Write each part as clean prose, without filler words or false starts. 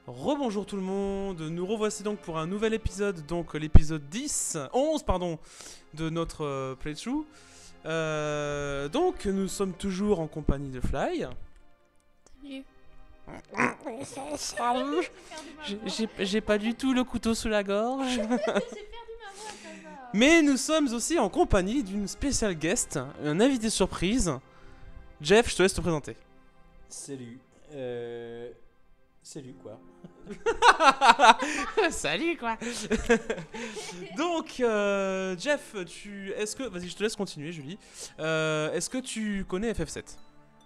Rebonjour tout le monde, nous revoici donc pour un nouvel épisode, donc l'épisode 11 pardon, de notre playthrough. Donc nous sommes toujours en compagnie de Fly. Salut. J'ai pas du tout le couteau sous la gorge. Mais nous sommes aussi en compagnie d'une spéciale guest, un invité surprise. Jeff, je te laisse te présenter. Salut. Salut quoi. Salut quoi. Donc Jeff, vas-y, je te laisse continuer Julie. Est-ce que tu connais FF7?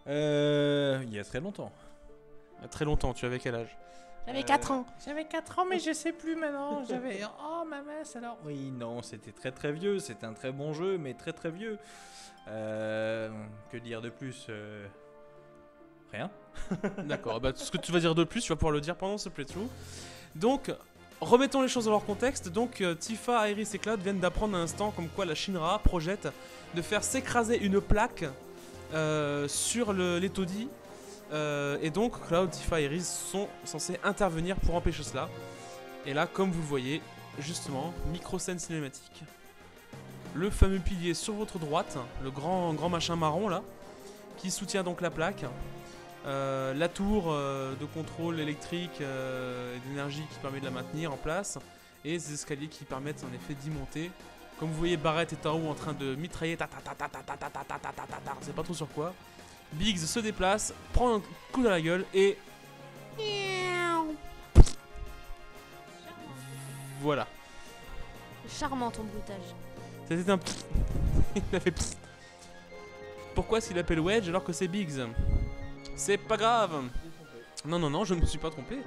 Il y a très longtemps. Très longtemps, tu avais quel âge? J'avais 4 ans. J'avais 4 ans mais je sais plus maintenant. J'avais... Oh ma mince alors. Oui non, c'était très très vieux. C'était un très bon jeu mais très très vieux. Que dire de plus Rien. D'accord, bah, ce que tu vas dire de plus, tu vas pouvoir le dire pendant ce playthrough. Donc, remettons les choses dans leur contexte. Donc, Tifa, Iris et Cloud viennent d'apprendre à l'instant comme quoi la Shinra projette de faire s'écraser une plaque sur les taudis. Et donc, Cloud, Tifa et Iris sont censés intervenir pour empêcher cela. Et là, comme vous le voyez, justement, micro-scène cinématique. Le fameux pilier sur votre droite, le grand machin marron là, qui soutient donc la plaque. La tour de contrôle électrique et d'énergie qui permet de la maintenir en place, et ces escaliers qui permettent en effet d'y monter. Comme vous voyez, Barrett est en haut en train de mitrailler, c'est pas trop sur quoi. Biggs se déplace, prend un coup dans la gueule et voilà. Charmant ton bruitage. C'était un il a fait Pourquoi est-ce qu'il appelle Wedge alors que c'est Biggs? C'est pas grave. Non, je ne me suis pas trompé.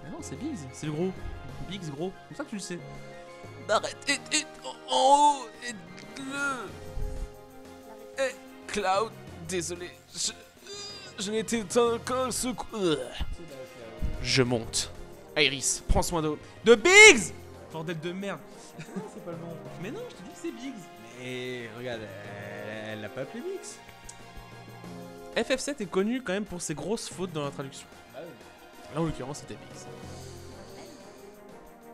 Mais non, c'est Biggs, c'est le gros. Biggs gros, comme ça que tu le sais. Barrett est en haut et Cloud, désolé, je n'étais qu'un secours. Je monte. Iris, prends soin de Biggs. Bordel de merde. C'est pas le nom. Mais non, je te dis que c'est Biggs. Mais regarde, elle l'a pas appelé Mix. FF7 est connu quand même pour ses grosses fautes dans la traduction. Ah oui. Là, en l'occurrence, c'était Biggs.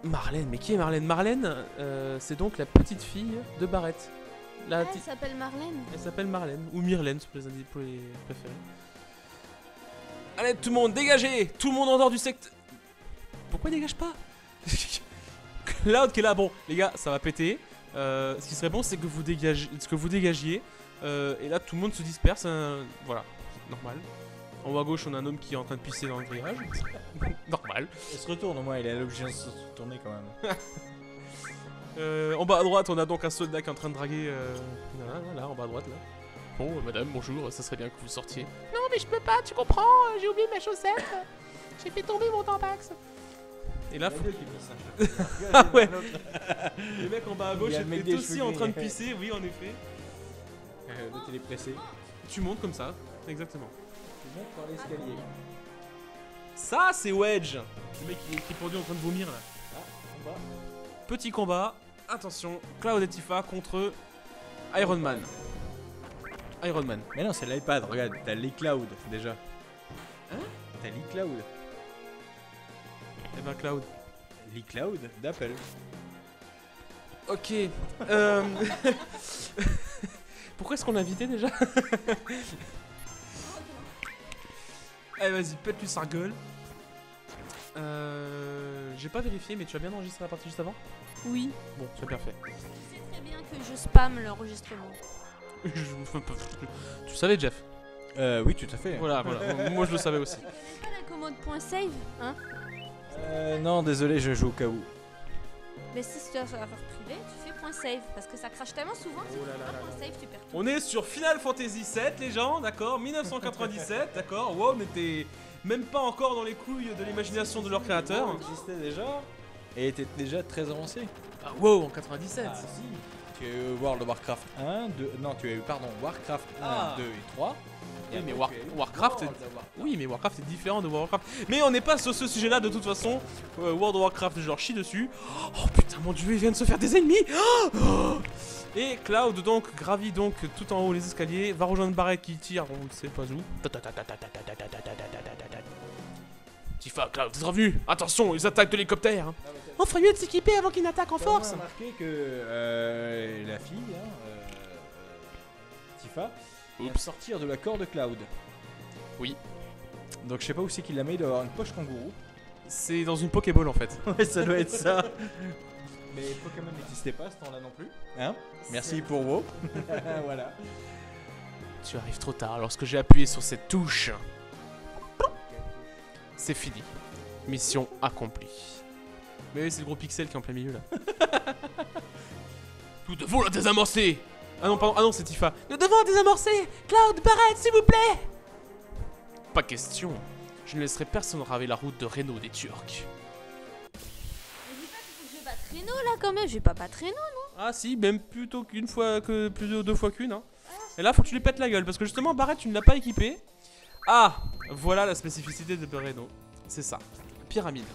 Marlène, mais qui est Marlène? Marlène, c'est donc la petite fille de Barrett. Elle s'appelle Marlène. Elle s'appelle Marlène, ou Myrlène pour les préférés. Allez, tout le monde, dégagez! Tout le monde en dehors du secteur. Pourquoi il dégage pas? Cloud qui est là, bon, les gars, ça va péter. Ce qui serait bon, c'est que vous dégagiez. Et là, tout le monde se disperse. Voilà, normal. En haut à gauche, on a un homme qui est en train de pisser dans le grillage. Normal. Il se retourne au moins, il a l'obligation de se tourner quand même. En bas à droite, on a donc un soldat qui est en train de draguer. Là, en bas à droite, là. Bon, madame, bonjour, ça serait bien que vous sortiez. Non mais je peux pas, tu comprends, j'ai oublié ma chaussette. J'ai fait tomber mon tampax. Et là, Il y a deux qui pissent, hein. Ah ouais. Le mec en bas à gauche Il y a le mec est des aussi cheveux en train de gris. pisser, oui, en effet. L'autre il est pressé. Tu montes comme ça, exactement. Tu montes par l'escalier. Ça, c'est Wedge. Le mec qui est pendu en train de vomir, là. Ah, en bas. Petit combat. Attention, Cloud et Tifa contre Iron Man. Iron Man. Mais non, c'est l'iPad, regarde, t'as l'iCloud déjà. Hein? T'as l'iCloud. Eh ben, Cloud. L'iCloud d'Apple. Ok. Pourquoi est-ce qu'on l'a invité déjà? Allez, vas-y, pète-lui sa gueule. J'ai pas vérifié, mais tu as bien enregistré la partie juste avant? Oui. Bon, c'est bien fait. Tu sais très bien que je spam l'enregistrement. Tu savais, Jeff? Oui, tout à fait. Voilà. Moi, je le savais aussi. Tu connais pas la commode .save, hein? Non, désolé, je joue au cas où. Mais si tu as un serveur privé, tu fais .save. Parce que ça crache tellement souvent que si Oh là tu là fais là pas là. .save, tu perds tout. On est sur Final Fantasy VII, les gens, d'accord? 1997, d'accord? Wow, on n'était même pas encore dans les couilles de l'imagination de leur créateur. Existait déjà et était déjà très avancé. Ah, wow, en 97. Ah, si. Tu as eu World of Warcraft 1, 2, non, tu as eu, pardon, Warcraft 1, Ah. 2 et 3. Oui, mais après, tu as eu Warcraft, World of Warcraft. Oui, mais Warcraft est différent de Warcraft. Mais on n'est pas sur ce sujet-là de toute façon. World of Warcraft, je leur chie dessus. Oh putain, mon dieu, ils viennent se faire des ennemis. Oh. Et Cloud donc gravit donc tout en haut les escaliers, va rejoindre Barrett qui tire, on ne sait pas où. Tifa, Cloud, vous êtes revenus. Attention, ils attaquent de l'hélicoptère. Hein. On ferait mieux de s'équiper avant qu'ils n'attaquent en force. On a remarqué que la fille, Tifa, vient de sortir de la corde de Cloud. Oui. Donc je sais pas où c'est qu'il la met, il doit avoir une poche kangourou. C'est dans une Pokéball en fait. Ouais, ça doit être ça. Mais Pokémon n'existait pas à ce temps-là non plus. Hein? Merci pour vous. Voilà. Tu arrives trop tard. Lorsque j'ai appuyé sur cette touche, c'est fini. Mission accomplie. Mais oui, c'est le gros pixel qui est en plein milieu là. Nous devons la désamorcer. Ah non, pardon. Ah non, c'est Tifa. Nous devons la désamorcer. Cloud, Barrett, s'il vous plaît. Pas question. Je ne laisserai personne raver la route de Reno des Turcs. Mais dis pas qu'il faut que je batte Reno là quand même. Je vais pas battre Reno. Ah si, même plutôt qu'une fois que plus de 2 fois qu'une. Hein. Et là, faut que tu lui pètes la gueule parce que justement, Barrett, tu ne l'as pas équipé. Ah, voilà la spécificité de Reno. C'est ça. Pyramide.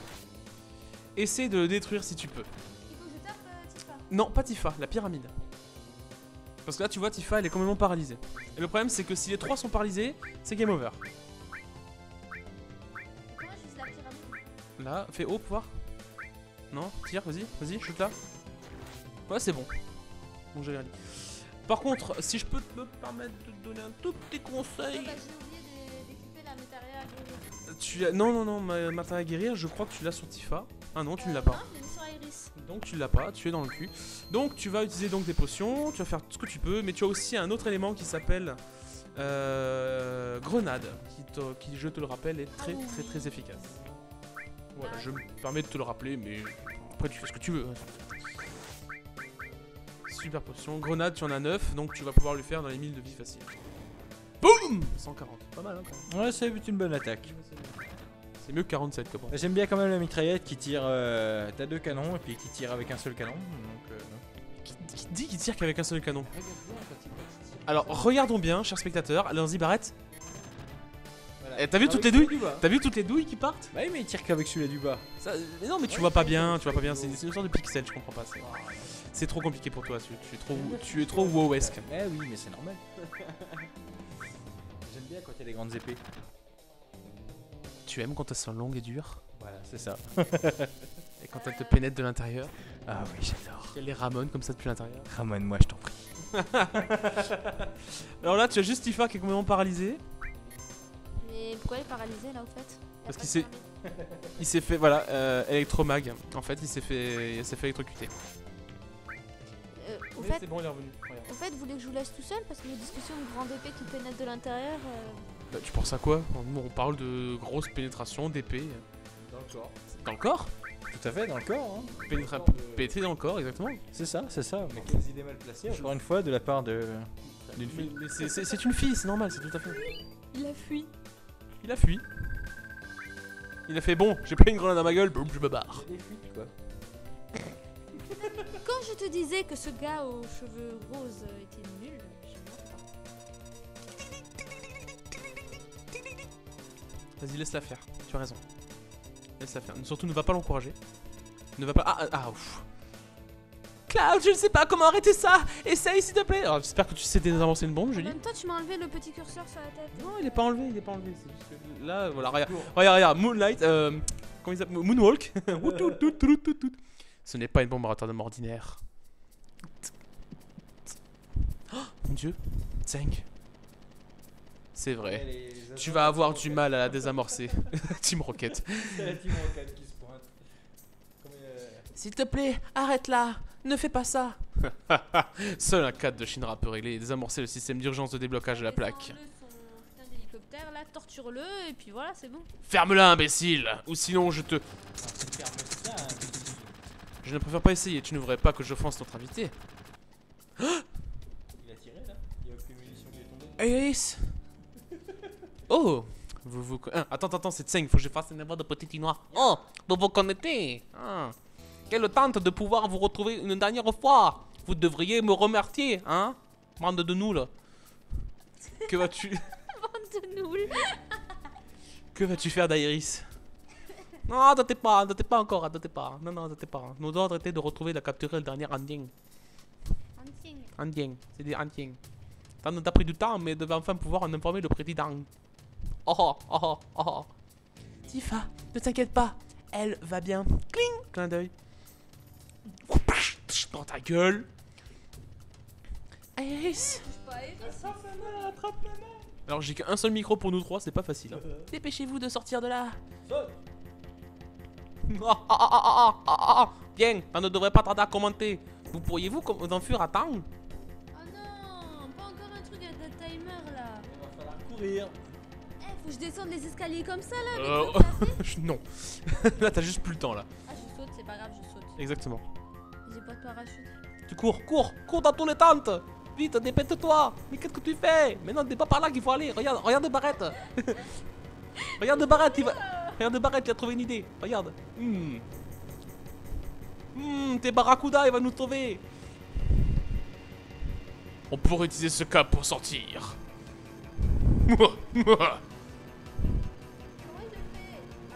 Essaye de le détruire si tu peux. Il faut que je tape Tifa. Non, pas Tifa, la pyramide. Parce que là, tu vois, Tifa, elle est complètement paralysée. Et le problème, c'est que si les 3 sont paralysés, c'est game over. Comment je fais la pyramide? Là, fais haut pour voir. Non, tire, vas-y, shoot là. Ouais, c'est bon. Bon, j'ai rien dit. Par contre, si je peux me permettre de te donner un tout petit conseil. Bah, j'ai oublié d'équiper la matériel à guérir. Tu as... Non, matériel à guérir, je crois que tu l'as sur Tifa. Ah non, tu ne l'as pas. Non, je l'ai mis sur Iris. Donc tu l'as pas, tu es dans le cul. Donc tu vas utiliser donc des potions, tu vas faire tout ce que tu peux, mais tu as aussi un autre élément qui s'appelle grenade, qui je te le rappelle est très efficace. Voilà, je me permets de te le rappeler, mais après tu fais ce que tu veux. Super potion, grenade tu en as 9, donc tu vas pouvoir lui faire dans les 1000 de vie facile. Boum 140, pas mal hein quand même. Ouais, ça a été une bonne attaque. C'est mieux que 47 comment. J'aime bien quand même la mitraillette qui tire. T'as 2 canons et puis qui tire avec un seul canon. Donc, Qui dit qu'il tire qu'avec un seul canon? Alors regardons bien, chers spectateurs, allons-y Barrett. voilà. T'as vu toutes les douilles? T'as vu toutes les douilles qui partent? Bah oui, mais il tire qu'avec celui-là du bas. Ça, mais non mais tu vois pas bien, c'est une sorte de pixel, je comprends pas. C'est trop compliqué pour toi, tu es trop wow-esque. Eh oui, mais c'est normal. J'aime bien quand il y a des grandes épées. Tu aimes quand elles sont longues et dures? Voilà, c'est ça. Et quand elles te pénètrent de l'intérieur? Ah oui, j'adore. Qu'elles les ramonent comme ça depuis l'intérieur? Ramène-moi, je t'en prie. Alors là, tu as juste Tifa qui est complètement paralysé. Mais pourquoi il est paralysé là au fait? Parce qu'il s'est... Il s'est fait, voilà, électromag. En fait, il s'est fait électrocuter. Au Mais fait, c'est bon, il est revenu. Regarde. au fait, vous voulez que je vous laisse tout seul parce que les discussions de grande épée qui pénètre de l'intérieur. Bah, tu penses à quoi? Nous, on parle de grosse pénétration d'épée. Dans le corps. Dans le corps? Tout à fait, dans le corps. Hein. Pénétrer dans le corps, exactement. C'est ça, c'est ça. Mais quelles idées mal placées, encore une fois, de la part d'une fille. Mais c'est une fille, c'est normal, c'est tout à fait. Il a fui. Il a fui. Il a fait bon, j'ai pris une grenade dans ma gueule, boum, je me barre. Des fuites, quoi. Quand je te disais que ce gars aux cheveux roses était nul, je mens pas. Vas-y, laisse-la faire, tu as raison. Laisse-la faire. Surtout, ne va pas l'encourager. Ne va pas... ouf. Cloud, je ne sais pas comment arrêter ça. Essaye, s'il te plaît. Alors, j'espère que tu sais désamorcer une bombe, En Julie. même temps, tu m'as enlevé le petit curseur sur la tête. Non, il est pas enlevé, C'est juste que là, voilà, regarde. Moonlight, comment il s'appelle? Moonwalk. Ce n'est pas une bombe à retardement ordinaire. Oh, mon dieu. Tseng. C'est vrai. Tu vas avoir du mal à la désamorcer. Team Rocket. C'est la Team Rocket qui se pointe. S'il te plaît, arrête-la. Ne fais pas ça. Seul un cadre de Shinra peut régler et désamorcer le système d'urgence de déblocage de la plaque. Descends-le son putain d'hélicoptère, là, torture-le, et puis voilà, c'est bon. Ferme-la, imbécile. Ou sinon je te... Je ne préfère pas essayer. Tu ne voudrais pas que j'offense notre invité. Il a tiré là. Il y a aucune munition qui est tombée. Iris. Oh. Attends, c'est Tseng. Faut que je fasse une voix de petit noir. Oh, vous vous connaissez. Ah. Quelle tente de pouvoir vous retrouver une dernière fois. Vous devriez me remercier, hein. Bande de nous là. Que vas-tu... Bande de nouilles. Que vas-tu faire d'Iris? Non, attendez pas encore, Non, attendez pas. Nos ordres étaient de retrouver et de capturer le dernier Anding. Anding, c'est des Anding. Ça nous a pris du temps, mais devait enfin pouvoir en informer le président. Oh. Tifa, ne t'inquiète pas, elle va bien. Cling, clin d'œil. Dans ta gueule. Iris. Touche pas à Iris. Alors j'ai qu'un seul micro pour nous trois, c'est pas facile. Hein. Dépêchez-vous de sortir de là. Bien, on ne devrait pas tarder à commenter. Vous pourriez-vous vous enfuir à temps? Oh non, pas encore un truc avec le timer là. Il va falloir courir. Eh, faut que je descende les escaliers comme ça là avec Euh, votre café. Non. Là t'as juste plus le temps là. Ah, je saute, c'est pas grave, je saute. Exactement. J'ai pas de parachute. Tu cours dans tous les tentes. Vite, dépêche-toi. Mais qu'est-ce que tu fais? Mais non, c'est pas par là qu'il faut aller. Regarde Barrett. Regarde Barrett, Regarde Barrett, il a trouvé une idée. Regarde. T'es Barracuda, il va nous sauver. On pourrait utiliser ce câble pour sortir. Comment il le fait? Ah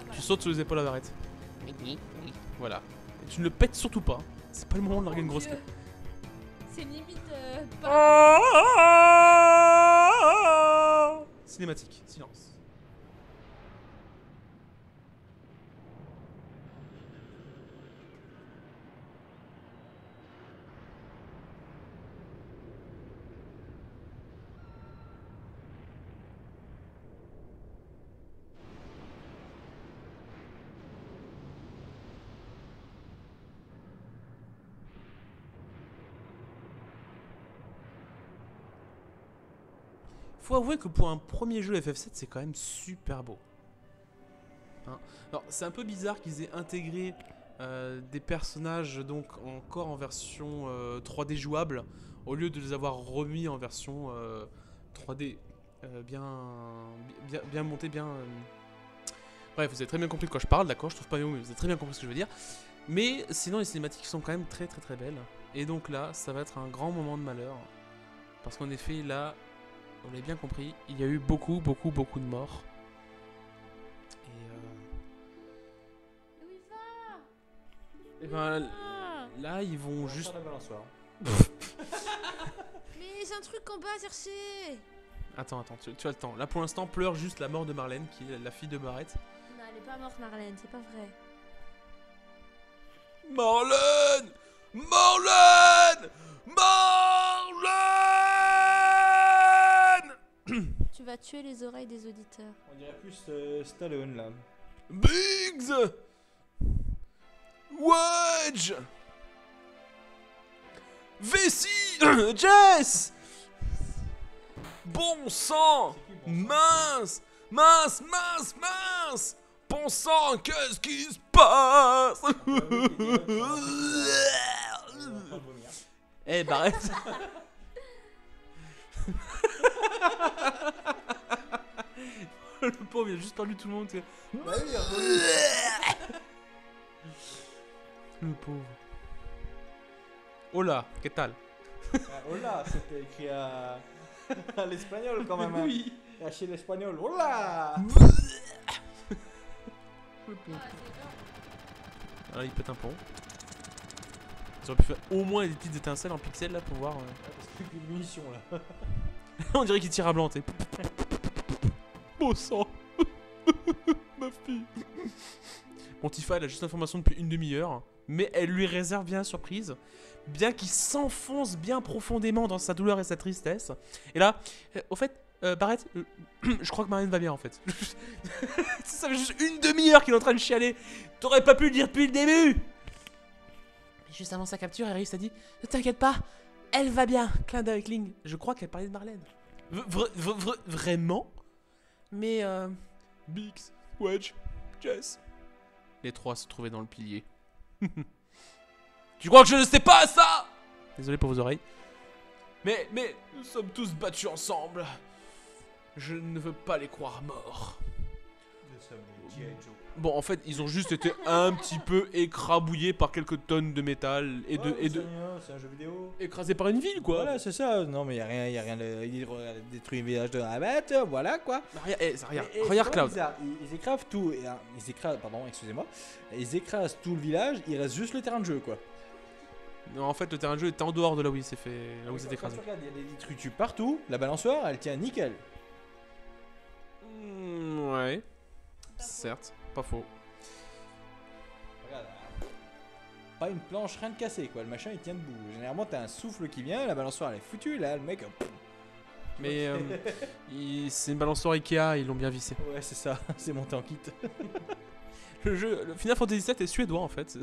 bah, Tu sautes sur les épaules à Barrett. Voilà. Et tu ne le pètes surtout pas. C'est pas le moment de larguer une grosse Dieu. queue. C'est limite pas... Cinématique, silence. Faut avouer que pour un premier jeu FF7, c'est quand même super beau. Hein. Alors, c'est un peu bizarre qu'ils aient intégré des personnages donc encore en version 3D jouable au lieu de les avoir remis en version 3D bien monté, bien. Bref, vous avez très bien compris de quoi je parle, d'accord? Je trouve pas mieux, mais vous avez très bien compris ce que je veux dire. Mais sinon, les cinématiques sont quand même très belles. Et donc là, ça va être un grand moment de malheur. Parce qu'en effet, là, vous l'avez bien compris, il y a eu beaucoup de morts. Et ben là, ils vont juste. La balançoire. Mais j'ai un truc en bas à chercher. Attends, tu as le temps. Là pour l'instant, pleure juste la mort de Marlène, qui est la fille de Barrett. Non, elle est pas morte, Marlène, c'est pas vrai. Marlène! Marlène! Marlène! Tu vas tuer les oreilles des auditeurs. On dirait plus Stallone là. Biggs! Wedge! Vessie! Jess! Bon sang! Mince! Bon sang, qu'est-ce qui se passe? Eh, Barrett! Le pauvre, il a juste perdu tout le monde. Tu sais. Le pauvre. Hola, ¿qué tal? Hola, c'était écrit à l'espagnol quand même. Oui. Chez l'espagnol. Hola. Le pauvre. Alors il pète un pont. Ils auraient pu faire au moins des petites étincelles en pixels là pour voir. Parce qu'il y a plus de munitions là. On dirait qu'il tire à blanc, t'sais. Beau sang. Ma fille. Bon, Tifa, elle a juste l'information depuis une demi-heure. Mais elle lui réserve bien la surprise. Bien qu'il s'enfonce bien profondément dans sa douleur et sa tristesse. Et là, au fait, Barrett, je crois que Marlène va bien en fait. Ça fait juste une demi-heure qu'il est en train de chialer. T'aurais pas pu le dire depuis le début. Juste avant sa capture, Iris a dit: ne t'inquiète pas, elle va bien. Clin d'œil, Kling. Je crois qu'elle parlait de Marlène. Vraiment? Mais Biggs, Wedge, Jess. Les trois se trouvaient dans le pilier. Tu crois que je ne sais pas ça? Désolé pour vos oreilles. Mais nous sommes tous battus ensemble. Je ne veux pas les croire morts. Bon, en fait, ils ont juste été un petit peu écrabouillés par quelques tonnes de métal et C'est un jeu vidéo. écrasés par une ville, quoi. Voilà, c'est ça. Non, mais y a rien de. Il détruit un village de rabbit, voilà quoi. Regarde Cloud. Ils écrasent tout. Ils écrasent, pardon, excusez-moi. Ils écrasent tout le village, il reste juste le terrain de jeu quoi. Non, en fait, le terrain de jeu était en dehors de là où il s'est fait, là où il s'est écrasé. Regarde, il y a des détritus partout. La balançoire, elle tient nickel. Ouais. Certes. pas faux. Regarde, pas une planche, rien de cassé quoi, le machin il tient debout. Généralement t'as un souffle qui vient, la balançoire elle est foutue, là le mec... Mais c'est une balançoire Ikea, ils l'ont bien vissé. Ouais c'est ça, c'est monté en kit. Le Final Fantasy VII est suédois en fait.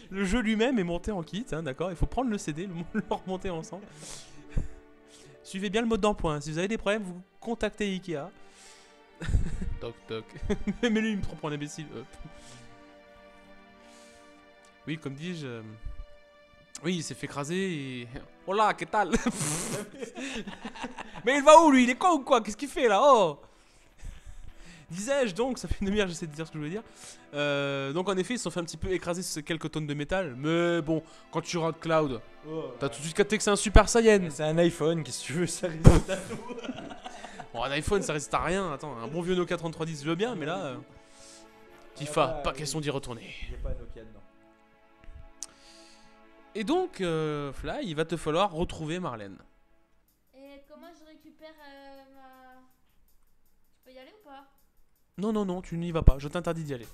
Le jeu lui-même est monté en kit, hein, d'accord. Il faut prendre le CD, le remonter ensemble. Suivez bien le mode d'emploi. Hein. Si vous avez des problèmes, vous contactez Ikea. Toc toc. Mais lui, il me prend pour un imbécile. Oui, comme dis-je. Oui, il s'est fait écraser et. Hola, que tal? Mais il va où lui? Il est con ou quoi? Qu'est-ce qu'il fait là? Oh! Disais-je donc, ça fait une demi-heure j'essaie de dire ce que je voulais dire. Donc en effet, ils se sont fait un petit peu écraser sur quelques tonnes de métal. Mais bon, quand tu rates Cloud, t'as tout de suite capté que c'est un Super Saiyan. C'est un iPhone, qu'est-ce que tu veux, ça résiste à tout. Bon, un iPhone ça résiste à rien. Attends, un bon vieux Nokia 3310 je veux bien, mais là. Tifa, pas question d'y retourner. Il n'y a pas Nokia dedans. Et donc, Fly, il va te falloir retrouver Marlène. Et comment je récupère ma... Je peux y aller ou pas? Non, non, non, tu n'y vas pas, je t'interdis d'y aller.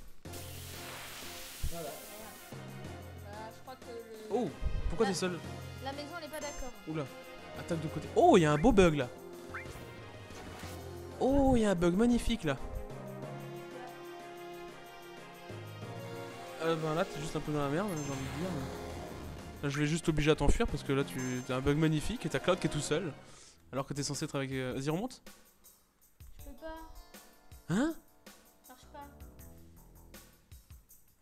Voilà. Je crois que le... Oh, pourquoi t'es seul? La maison elle est pas d'accord. Oula, attaque de côté. Oh, il y a un beau bug là. Oh, il y a un bug magnifique là. Ben là, t'es juste un peu dans la merde, j'ai envie de dire. Là, je vais juste t'obliger à t'enfuir parce que là, t'as un bug magnifique et t'as Cloud qui est tout seul. Alors que t'es censé être avec. Vas-y, remonte. Je peux pas. Hein? Ça marche pas.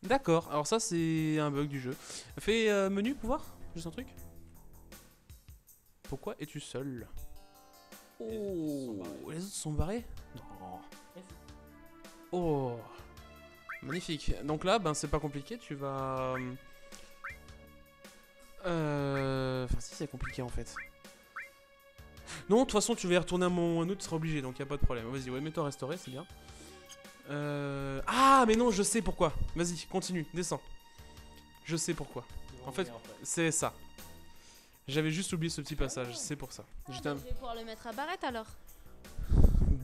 D'accord, alors ça, c'est un bug du jeu. Fais menu, pouvoir. Juste un truc. Pourquoi es-tu seul? Oh, les autres sont barrés? Non. Oh, magnifique. Donc là, ben c'est pas compliqué, tu vas... Enfin si, c'est compliqué en fait. Non, de toute façon, tu vas y retourner un autre, tu seras obligé, donc y a pas de problème. Vas-y, ouais, mets-toi restaurer, c'est bien. Ah, mais non, je sais pourquoi. Vas-y, continue, descends. Je sais pourquoi. En fait, c'est ça. J'avais juste oublié ce petit passage, c'est pour ça. Je vais pouvoir le mettre à Barrette alors.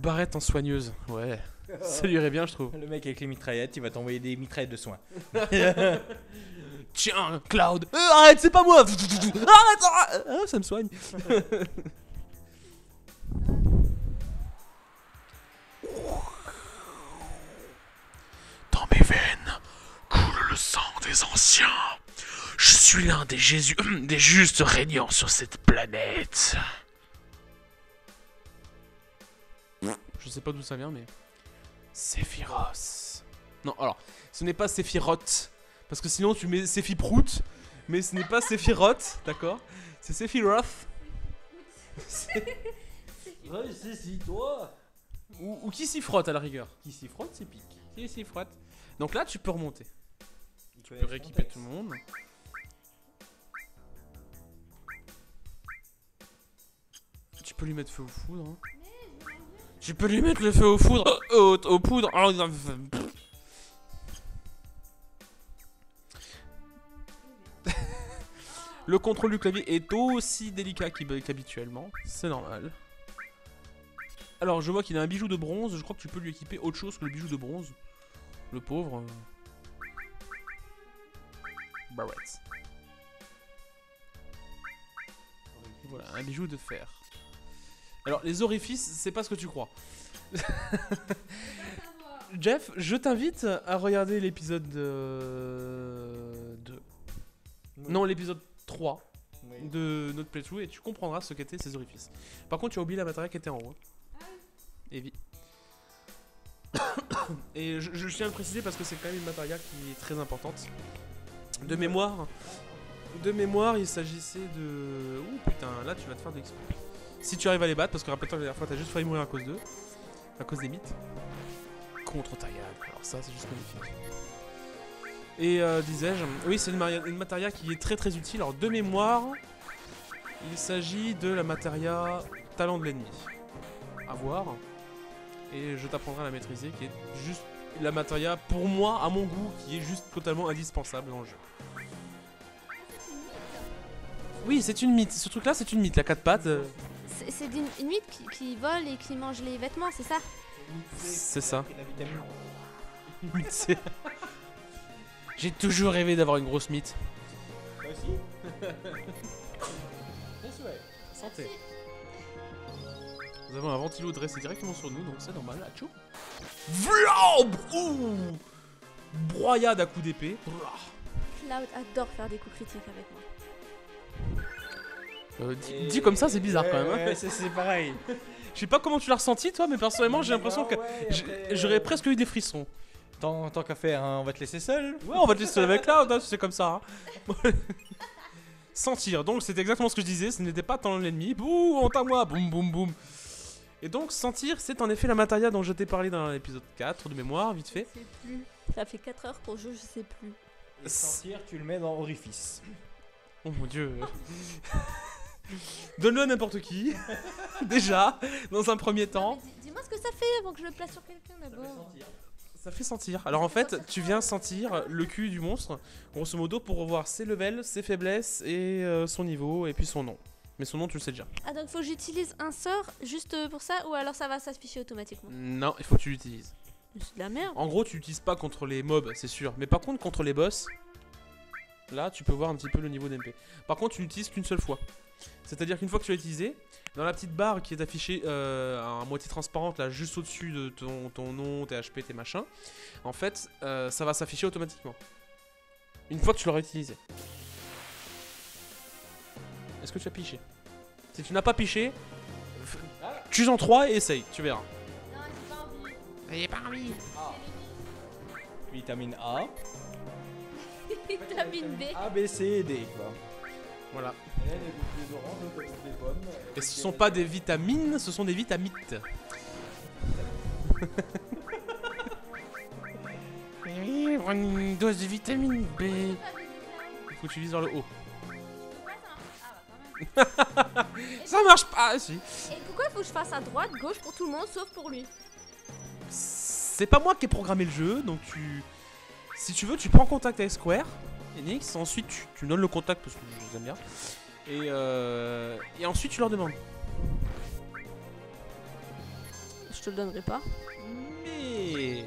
Barrette en soigneuse, ouais. Ça lui irait bien, je trouve. Le mec avec les mitraillettes, il va t'envoyer des mitraillettes de soins. Tiens, Cloud. Arrête, c'est pas moi. Arrête, ah, ça me soigne. Dans mes veines coule le sang des anciens. Je suis l'un des Jésus, des justes régnants sur cette planète. Je sais pas d'où ça vient, mais... Sephiroth. Non, alors, ce n'est pas Sephiroth. Parce que sinon tu mets Sephiprout. Mais ce n'est pas Sephiroth, d'accord? C'est Sephiroth. Ouais, c'est toi. Ou qui s'y frotte à la rigueur. Qui s'y frotte, c'est pique. Qui s'y frotte. Donc là, tu peux remonter. Tu peux rééquiper tout le monde. Tu peux lui mettre feu aux foudres. Hein. Tu peux lui mettre le feu aux foudres. Aux poudres. Le contrôle du clavier est aussi délicat qu'habituellement. C'est normal. Alors, je vois qu'il a un bijou de bronze. Je crois que tu peux lui équiper autre chose que le bijou de bronze. Le pauvre. Barrett. Voilà, un bijou de fer. Alors, les orifices, c'est pas ce que tu crois. Jeff, je t'invite à regarder l'épisode 2. Non, l'épisode 3 de notre playthrough et tu comprendras ce qu'étaient ces orifices. Par contre, tu as oublié la matérielle qui était en haut. Evie. Et je tiens à le préciser parce que c'est quand même une matérielle qui est très importante. De mémoire, il s'agissait de... Ouh putain, là tu vas te faire de l'exploit. Si tu arrives à les battre, parce que rappelle-toi la dernière fois t'as juste failli mourir à cause d'eux. À cause des mythes. Contre Taillade. Alors ça c'est juste magnifique. Et disais-je, oui c'est une matéria qui est très très utile. Alors de mémoire, il s'agit de la matéria talent de l'ennemi. À voir. Et je t'apprendrai à la maîtriser, qui est juste la matéria pour moi, à mon goût, qui est juste totalement indispensable dans le jeu. Oui, c'est une mythe. Ce truc-là, c'est une mythe. La 4 pattes. C'est une mythe qui vole et qui mange les vêtements, c'est ça? C'est ça. La vitamine. C'est- J'ai toujours rêvé d'avoir une grosse mythe. Toi aussi. Bien souhait. Santé. Nous avons un ventilo dressé directement sur nous, donc c'est normal. Atchou. Vlaub. Ouh. Broyade à coups d'épée. Cloud adore faire des coups critiques avec moi. Dit comme ça, c'est bizarre quand même. Hein. Ouais, c'est pareil. Je sais pas comment tu l'as ressenti, toi, mais personnellement, j'ai l'impression que j'aurais presque eu des frissons. Tant qu'à faire, hein, on va te laisser seul. Ouais, on va te laisser avec Cloud, hein, c'est comme ça. Hein. Sentir, donc c'est exactement ce que je disais, ce n'était pas tant l'ennemi. Bouh, honte à moi, boum boum boum. Et donc, sentir, c'est en effet la matériel dont je t'ai parlé dans l'épisode 4 de mémoire, vite fait. Je sais plus. Ça fait 4 heures qu'on joue, je sais plus. Et sentir, tu le mets dans orifice. Oh mon dieu. Donne-le à n'importe qui. Déjà, dans un premier temps. Non, mais dis-moi ce que ça fait avant que je le place sur quelqu'un d'abord. Ça fait sentir. Alors en fait, tu viens sentir le cul du monstre, grosso modo, pour revoir ses levels, ses faiblesses et son niveau, et puis son nom. Mais son nom, tu le sais déjà. Ah, donc faut que j'utilise un sort juste pour ça, ou alors ça va s'afficher automatiquement? Non, il faut que tu l'utilises. Mais c'est de la merde. En gros, tu l'utilises pas contre les mobs, c'est sûr. Mais par contre, contre les boss, là, tu peux voir un petit peu le niveau d'MP. Par contre, tu l'utilises qu'une seule fois. C'est-à-dire qu'une fois que tu l'as utilisé, dans la petite barre qui est affichée à moitié transparente, là, juste au-dessus de ton nom, tes HP, tes machins, en fait, ça va s'afficher automatiquement. Une fois que tu l'auras utilisé. Est-ce que tu as piché? Si tu n'as pas piché, tue en 3 et essaye, tu verras. Non, j'ai pas envie. Ayez pas envie. Vitamine A. Vitamine B. A, B, C et D, quoi. Voilà. Elle est des oranges, l'autre des pommes. Et ce sont pas des vitamines, ce sont des vitamites. Oui, prendre une dose de vitamine B. Il faut que tu vises vers le haut. Ça marche pas, si. Et pourquoi il faut que je fasse à droite, gauche pour tout le monde sauf pour lui? C'est pas moi qui ai programmé le jeu, donc si tu veux, tu prends contact avec Square Enix, ensuite tu donnes le contact parce que je les aime bien, et ensuite tu leur demandes. Je te le donnerai pas. Mais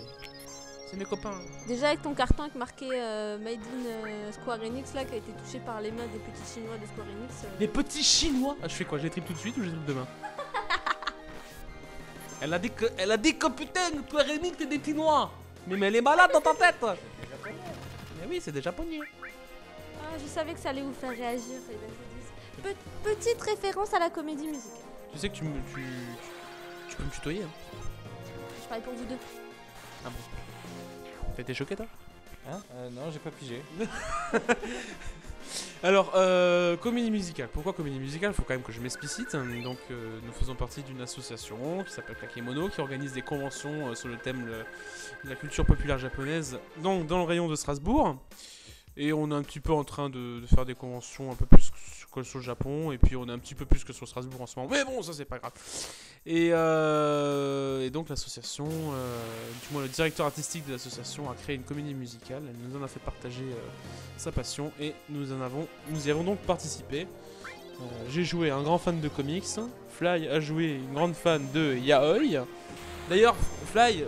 c'est mes copains. Déjà avec ton carton avec marqué Made in Square Enix là qui a été touché par les mains des petits chinois de Square Enix. Les petits chinois. Ah, je fais quoi? Je les tripe tout de suite ou je les tripe demain? Elle a dit que putain, Square Enix et des chinois. Mais elle est malade dans ta tête. Mais oui, c'est des japonais. Ah, je savais que ça allait vous faire réagir. Les Bad Buddies. Petite référence à la comédie musicale. Tu sais que tu peux me tutoyer. Hein. Je parlais pour vous deux. Ah bon? T'as été choqué toi? Hein non, j'ai pas pigé. Alors, comédie musicale. Pourquoi comédie musicale? Faut quand même que je m'explicite. Donc, nous faisons partie d'une association qui s'appelle Kakemono, qui organise des conventions sur le thème de la culture populaire japonaise dans le rayon de Strasbourg. Et on est un petit peu en train de faire des conventions un peu plus que sur le Japon. Et puis on est un petit peu plus que sur Strasbourg en ce moment. Mais bon, ça c'est pas grave. Et donc l'association, du moins le directeur artistique de l'association a créé une comédie musicale. Elle nous en a fait partager sa passion et nous y avons donc participé. J'ai joué un grand fan de comics. Fly a joué une grande fan de yaoi. D'ailleurs, Fly,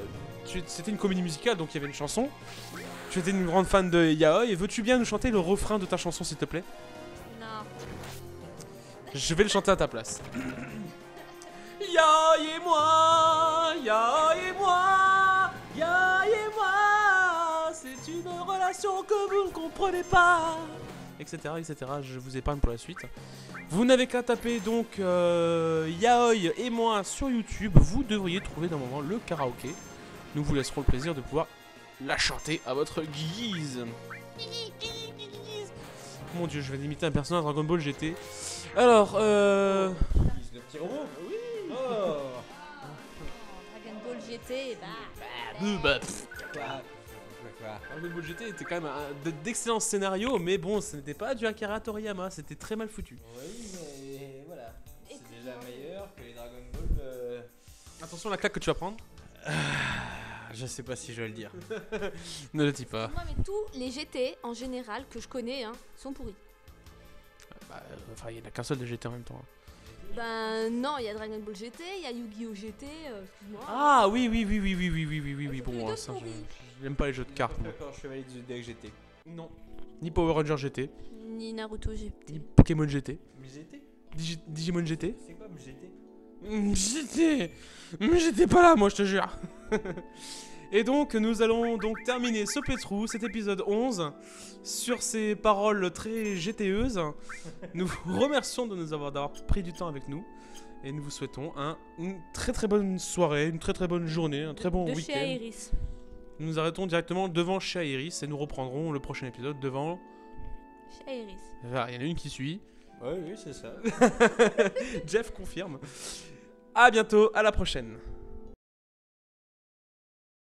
c'était une comédie musicale donc il y avait une chanson. Tu étais une grande fan de yaoi et veux-tu bien nous chanter le refrain de ta chanson s'il te plaît? Non. Je vais le chanter à ta place. Yaoi et moi, c'est une relation que vous ne comprenez pas, etc., etc. Je vous épargne pour la suite. Vous n'avez qu'à taper donc Yaoi et moi sur YouTube. Vous devriez trouver d'un moment le karaoké. Nous vous laisserons le plaisir de pouvoir la chanter à votre guise. Mon dieu, je vais imiter un personnage Dragon Ball GT. Alors, Le petit robot. Oui. Oh. Dragon Ball GT, Dragon Ball GT était quand même d'excellents scénarios, mais bon, ce n'était pas du Akira Toriyama, c'était très mal foutu. Oui, mais voilà. C'est déjà meilleur que les Dragon Ball. Attention à la claque que tu vas prendre. Je sais pas si je vais le dire. Ne le dis pas. Moi, mais tous les GT en général que je connais sont pourris. Enfin, il n'y en a qu'un seul de GT en même temps. Ben non, il y a Dragon Ball GT, il y a Yu-Gi-Oh GT, excuse-moi. Ah oui, bon, Plutôt ça, pourri. j'aime pas les jeux de cartes, moi. D'accord, Chevalier du Zodiac GT. Non. Ni Power Ranger GT, Ni Naruto GT. ni Pokémon GT, MGT Digimon GT. C'est quoi MGT J'étais pas là, moi, je te jure. Et donc, nous allons donc terminer ce playthrough, cet épisode 11, sur ces paroles très GTeuses. Nous vous remercions de nous d'avoir pris du temps avec nous. Et nous vous souhaitons une très très bonne soirée, une très très bonne journée, un très bon De chez week-end. Iris. Nous nous arrêtons directement devant chez Iris et nous reprendrons le prochain épisode devant... Chez Iris. Ah, il y en a une qui suit. Oui, c'est ça. Jeff confirme. À bientôt, à la prochaine.